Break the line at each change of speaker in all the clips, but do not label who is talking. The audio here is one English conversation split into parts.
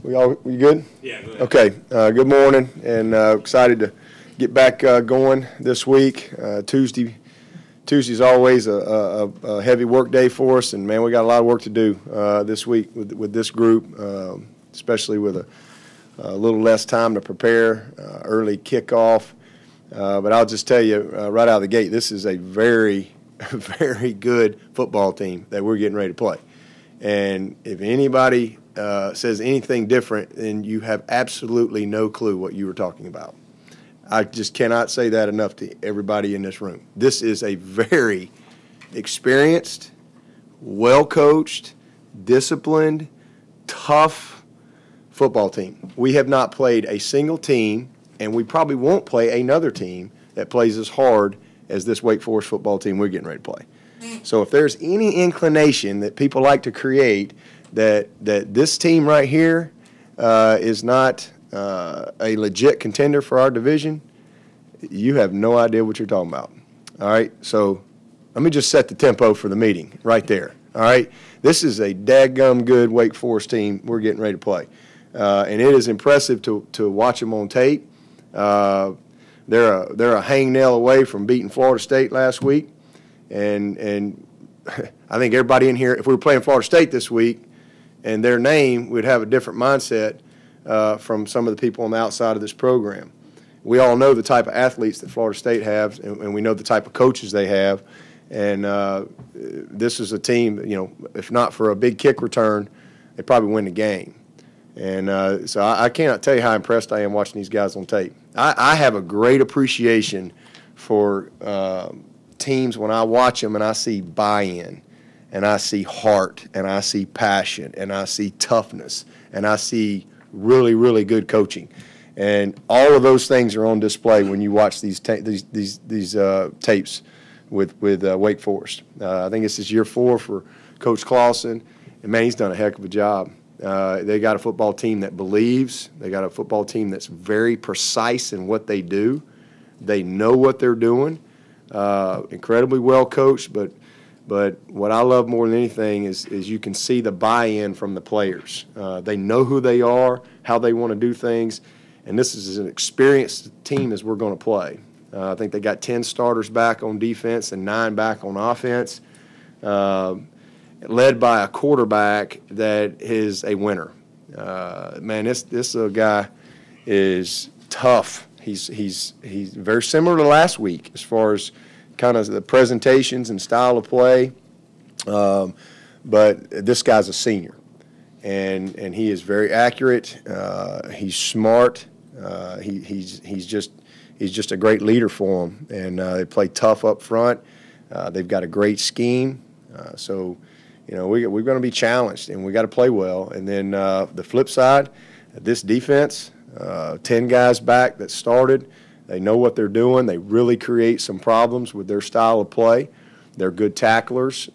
We good?
Yeah, go ahead.
Okay. Good morning, and excited to get back going this week. Tuesday's always a heavy work day for us, and man, we got a lot of work to do this week with this group, especially with a little less time to prepare, early kickoff. But I'll just tell you right out of the gate, this is a very, very good football team that we're getting ready to play. And if anybody says anything different, then you have absolutely no clue what you were talking about. I just cannot say that enough to everybody in this room. This is a very experienced, well-coached, disciplined, tough football team. We have not played a single team, and we probably won't play another team that plays as hard as this Wake Forest football team we're getting ready to play. So if there's any inclination that people like to create that this team right here is not a legit contender for our division, you have no idea what you're talking about. All right, so let me just set the tempo for the meeting right there. All right, this is a dadgum good Wake Forest team we're getting ready to play, and it is impressive to watch them on tape. They're a hangnail away from beating Florida State last week. And I think everybody in here, if we were playing Florida State this week and their name, we'd have a different mindset from some of the people on the outside of this program. We all know the type of athletes that Florida State has, and we know the type of coaches they have. And this is a team, if not for a big kick return, they probably win the game. And so I cannot tell you how impressed I am watching these guys on tape. I have a great appreciation for teams when I watch them and I see buy-in, and I see heart, and I see passion, and I see toughness, and I see really, really good coaching. And all of those things are on display when you watch these tapes with Wake Forest. I think this is year 4 for Coach Clausen, and, man, he's done a heck of a job. They got a football team that believes. They got a football team that's very precise in what they do. They know what they're doing. Incredibly well coached, but what I love more than anything is you can see the buy-in from the players. They know who they are, how they want to do things, and this is an experienced team as we're going to play. I think they got 10 starters back on defense and 9 back on offense, led by a quarterback that is a winner. Man, this guy is tough. He's very similar to last week as far as kind of the presentations and style of play, but this guy's a senior, and he is very accurate. He's smart. He's just a great leader for them, and they play tough up front. They've got a great scheme, so we're going to be challenged, and we got to play well. And then the flip side, this defense. 10 guys back that started. They know what they're doing. They really create some problems with their style of play. They're good tacklers.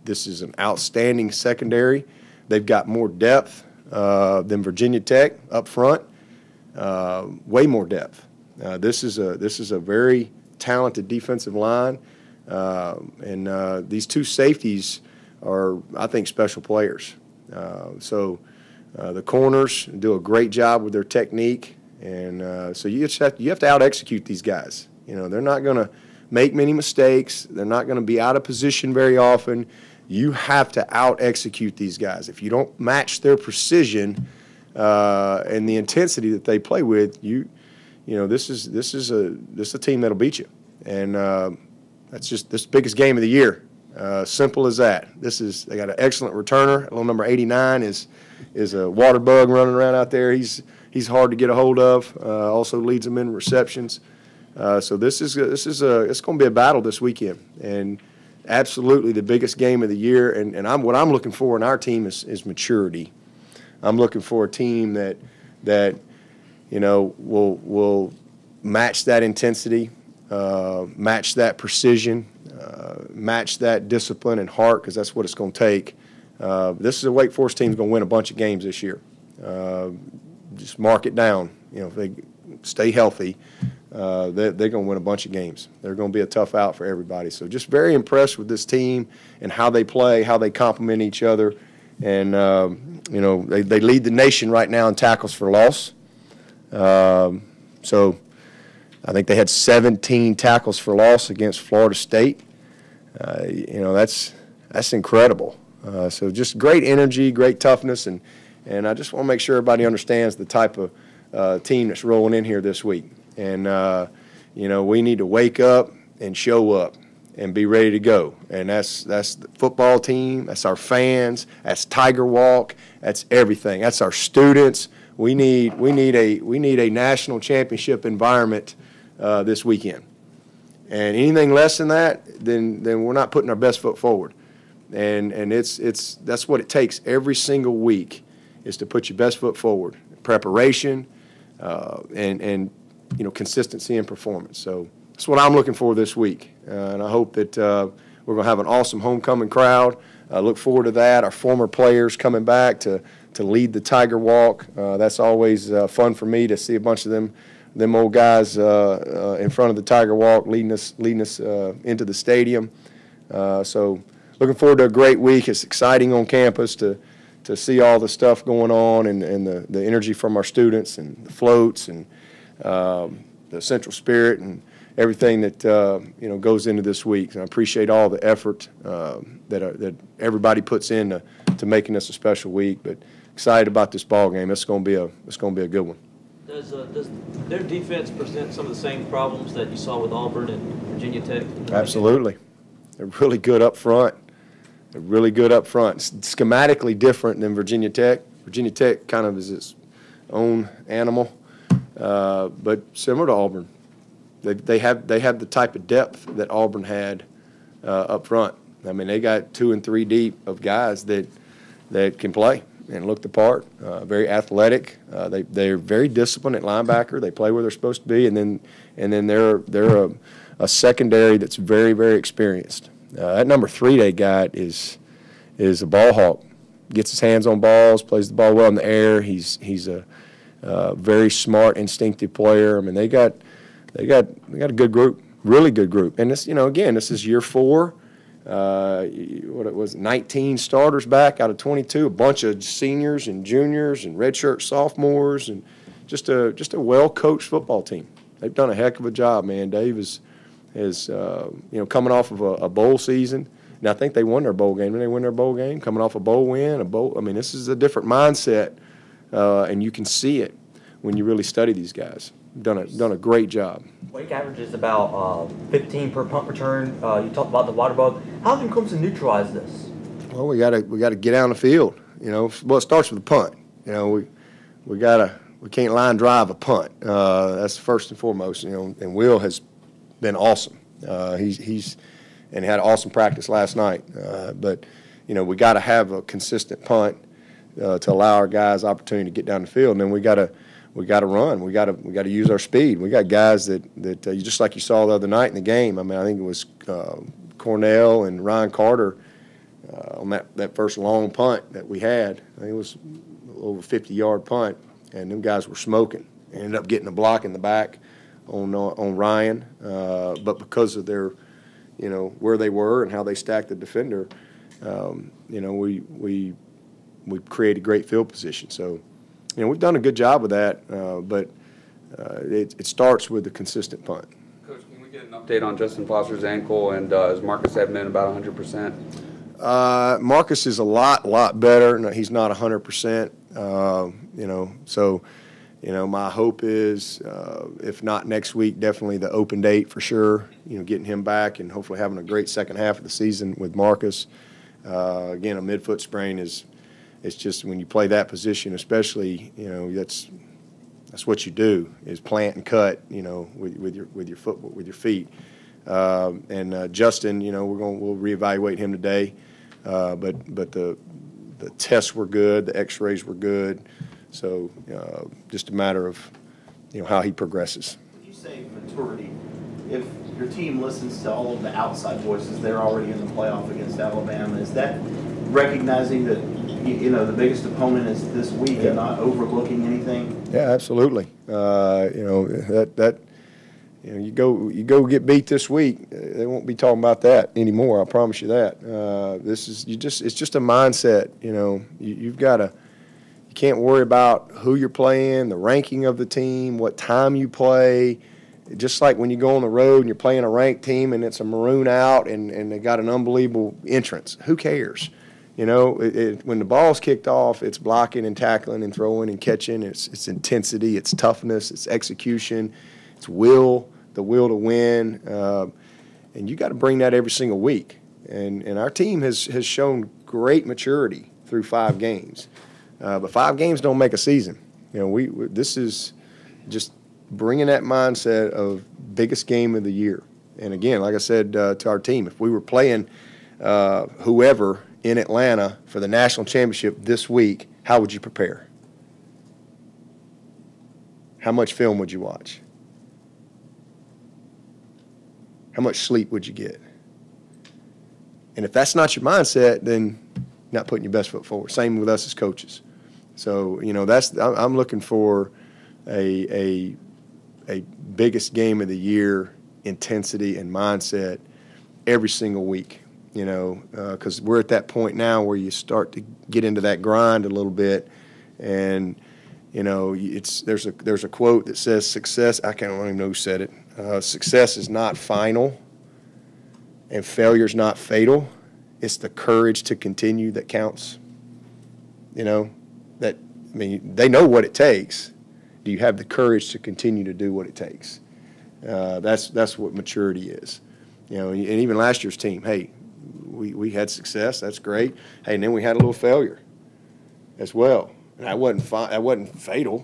This is an outstanding secondary. They've got more depth than Virginia Tech up front, way more depth. This is a very talented defensive line, and these 2 safeties are, I think, special players. The corners do a great job with their technique, and so you have to out-execute these guys. They're not going to make many mistakes. They're not going to be out of position very often. You have to out-execute these guys. If you don't match their precision and the intensity that they play with, this is a team that'll beat you, and that's just this biggest game of the year. Simple as that. They got an excellent returner. Little number 89 is a water bug running around out there. He's hard to get a hold of. Also leads them in receptions. So it's going to be a battle this weekend, and absolutely the biggest game of the year. And what I'm looking for in our team is maturity. I'm looking for a team that will match that intensity, match that precision, match that discipline and heart, because that's what it's going to take. This is a Wake Forest team that's going to win a bunch of games this year. Just mark it down. If they stay healthy, they're going to win a bunch of games. They're going to be a tough out for everybody. So just very impressed with this team and how they play, how they complement each other. And You know, they lead the nation right now in tackles for loss. So I think they had 17 tackles for loss against Florida State. You know, that's incredible. So just great energy, great toughness, and I just want to make sure everybody understands the type of team that's rolling in here this week. And, you know, we need to wake up and show up and be ready to go. And that's the football team, that's our fans, that's Tiger Walk, that's everything. That's our students. We need a national championship environment this weekend. And anything less than that, then we're not putting our best foot forward. And that's what it takes every single week, is to put your best foot forward. Preparation and you know, consistency in performance. So that's what I'm looking for this week. And I hope that we're going to have an awesome homecoming crowd. I look forward to that. Our former players coming back to lead the Tiger Walk. That's always fun for me to see a bunch of them old guys in front of the Tiger Walk leading us into the stadium. So looking forward to a great week. It's exciting on campus to see all the stuff going on and the energy from our students and the floats and the Central Spirit and everything that you know, goes into this week. And I appreciate all the effort that everybody puts in to making this a special week. But excited about this ball game. It's going to be a good one.
Does their defense present some of the same problems that you saw with Auburn and Virginia Tech?
Absolutely. They're really good up front. They're really good up front. It's schematically different than Virginia Tech. Virginia Tech kind of is its own animal, but similar to Auburn. They have the type of depth that Auburn had up front. I mean, they got 2 and 3 deep of guys that can play and look the part. Very athletic. They're very disciplined at linebacker. They play where they're supposed to be, and then they're a secondary that's very, very experienced. That number 3 they got is a ball hawk. Gets his hands on balls, plays the ball well in the air. He's a very smart, instinctive player. I mean, they got a good group, really good group. And this, you know, again, this is year 4. What it was, 19 starters back out of 22, a bunch of seniors and juniors and redshirt sophomores, and just a well-coached football team. They've done a heck of a job, man. Dave is you know, coming off of a bowl season. And I think they won their bowl game. Didn't they win their bowl game? Coming off a bowl win, I mean, this is a different mindset, and you can see it when you really study these guys. Done a great job.
Wake averages about 15 per punt return. You talked about the water bug. How can Clemson neutralize this?
Well, we gotta get out on the field. You know, well, it starts with a punt. You know, we can't line drive a punt. That's first and foremost. You know, and Will has been awesome. He's and had awesome practice last night. But you know, we got to have a consistent punt to allow our guys opportunity to get down the field, and then we got to run. We got to use our speed. We got guys that just like you saw the other night in the game. I mean, I think it was Cornell and Ryan Carter on that first long punt that we had. I think it was over a 50-yard punt, and them guys were smoking. Ended up getting a block in the back on Ryan, but because of their, you know, where they were and how they stacked the defender, you know, we created great field position. So, you know, we've done a good job with that, but it starts with a consistent punt.
Coach, can we get an update on Justin Foster's ankle, and is Marcus Edmond about 100%?
Marcus is a lot better. No, he's not 100%. You know, so, you know, my hope is, if not next week, definitely the open date for sure. You know, getting him back and hopefully having a great second half of the season with Marcus. Again, a midfoot sprain is. It's just when you play that position, especially, you know, that's what you do, is plant and cut, you know, with your feet. And Justin, you know, we'll reevaluate him today, but the tests were good, the X-rays were good, so just a matter of, you know, how he progresses.
When you say maturity, if your team listens to all of the outside voices, they're already in the playoff against Alabama. Is that recognizing that, you know, the biggest opponent is this week, and not overlooking anything? Yeah,
absolutely. You know, that you know, you go get beat this week, they won't be talking about that anymore. I promise you that. It's just a mindset. You know, you've got You can't worry about who you're playing, the ranking of the team, what time you play. Just like when you go on the road and you're playing a ranked team and it's a maroon out and they got an unbelievable entrance. Who cares? You know, when the ball's kicked off, it's blocking and tackling and throwing and catching. It's intensity, it's toughness, it's execution, it's the will to win. And you got to bring that every single week. And our team has shown great maturity through 5 games. But 5 games don't make a season. You know, this is just bringing that mindset of biggest game of the year. And again, like I said to our team, if we were playing whoever in Atlanta for the national championship this week, how would you prepare? How much film would you watch? How much sleep would you get? And if that's not your mindset, then you're not putting your best foot forward. Same with us as coaches. So, you know, I'm looking for a biggest game of the year intensity and mindset every single week, you know, because we're at that point now where you start to get into that grind a little bit. And, you know, there's a quote that says success, I don't even know who said it, success is not final and failure is not fatal. It's the courage to continue that counts. You know, they know what it takes. Do you have the courage to continue to do what it takes? That's what maturity is. You know, and even last year's team, hey, we had success. That's great. Hey, and then we had a little failure as well. And that wasn't fatal.